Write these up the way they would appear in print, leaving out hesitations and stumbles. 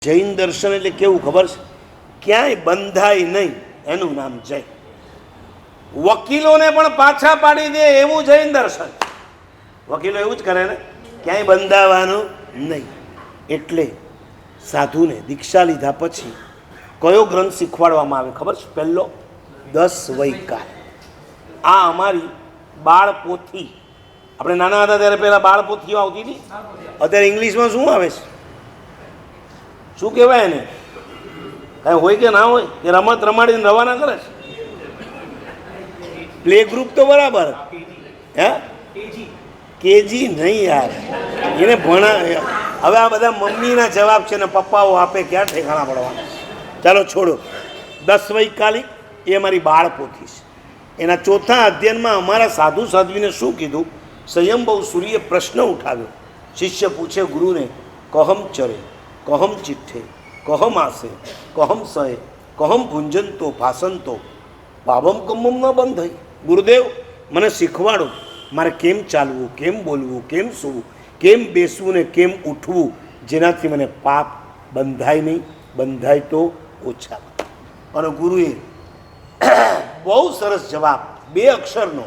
જૈન દર્શન એટલે કેવું ખબર છે? ક્યાંય બંધાય નહીં એનું નામ જૈન. વકીલોને પણ પાછા પાડી દે એવું જૈન દર્શન. વકીલો એવું જ કરે ને, ક્યાંય બંધાવાનું નહીં. એટલે સાધુને દીક્ષા લીધા પછી કયો ગ્રંથ શીખવાડવામાં આવે ખબર છે? પહેલો 10 વૈકાર. આ અમારી બાળપોથી. આપણે નાના હતા ત્યારે પહેલાં બાળપોથીઓ આવતી હતી. અત્યારે ઇંગ્લિશમાં શું આવે છે? શું કહેવાય એને? કાંઈ હોય કે ના હોય કે રમત રમાડીને રવાના કરે છે. પ્લે ગ્રુપ તો બરાબર, હે કેજી નહીં યાર, એને ભણા. હવે આ બધા મમ્મીના જવાબ છે ને પપ્પાઓ આપે, ક્યાં ઠેકાણા પડવાના. ચાલો છોડો. 10 વૈકાલિક એ અમારી બાળપોથી છે. એના ચોથા અધ્યયનમાં અમારા સાધુ સાધ્વીને શું કીધું? સ્વયંભૂ સૂર્યે પ્રશ્ન ઉઠાવ્યો. શિષ્ય પૂછે ગુરુને, કહમ ચરે, કહમ ચિઠ્ઠે, કહમ આસે, કહમ સહે, કહમ ભુંજનતો ભાસંતો પાવમ કમમ ન બંધાય. ગુરુદેવ, મને શીખવાડો, મારે કેમ ચાલવું, કેમ બોલવું, કેમ સૂવું, કેમ બેસવું ને કેમ ઉઠવું, જેનાથી મને પાપ બંધાય નહીં, બંધાય તો ઓછા. અને ગુરુએ બહુ સરસ જવાબ, 2 અક્ષરનો,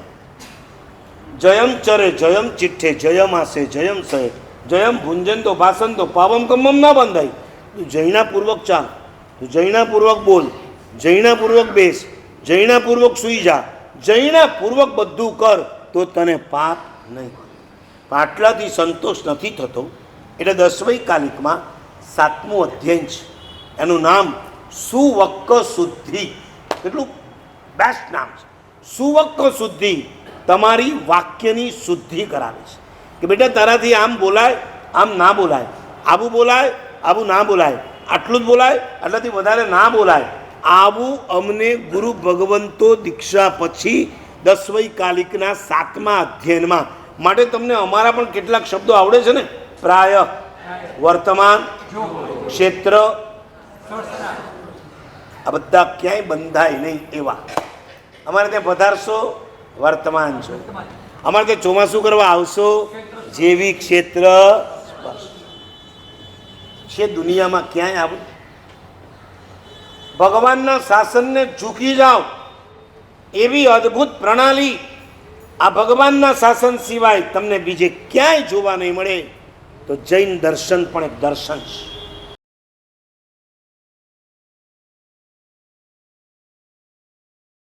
જયમ ચરે, જયમ ચિઠ્ઠે, જયમ આસે, જયમ સહે, જયમ ભુંજન તો ભાષણ તો પાવમ કમમ ના બંધાય. તું જૈનાપૂર્વક ચાલ, તું જૈનાપૂર્વક બોલ, જૈનાપૂર્વક બેસ, જૈનાપૂર્વક સૂઈ જા, જૈનાપૂર્વક બધું કર તો તને પાપ નહીં. આટલાથી સંતોષ નથી થતો એટલે 10 વૈકાલિકમાં 7મું અધ્યયન છે. એનું નામ સુવક્ક શુદ્ધિ. કેટલું બેસ્ટ નામ છે! સુવક્ક શુદ્ધિ. તમારી વાક્યની શુદ્ધિ કરાવે છે કે બેટા તારાથી આમ બોલાય, આમ ના બોલાય, આવું બોલાય, આવું ના બોલાય, આટલું જ બોલાય, આટલાથી વધારે ના બોલાય. આવું અમને ગુરુ ભગવંતો દીક્ષા પછી 10 વૈકાલિકના 7મા અધ્યયનમાં. માટે તમને અમારા પણ કેટલાક શબ્દો આવડે છે ને? પ્રાય, વર્તમાન, ક્ષેત્ર, આ બધા ક્યાંય બંધાય નહીં એવા. અમારે ત્યાં પધારશો, વર્તમાન છો. અમારે ત્યાં ચોમાસું કરવા આવશો, જેવી ક્ષેત્ર છે. દુનિયામાં ક્યાંય આવું? ભગવાનના શાસનને ઝૂકી જાઓ એવી અદ્ભુત પ્રણાલી આ ભગવાનના શાસન સિવાય તમને બીજે ક્યાંય જોવા નહીં મળે. તો જૈન દર્શન પણ એક દર્શન છે.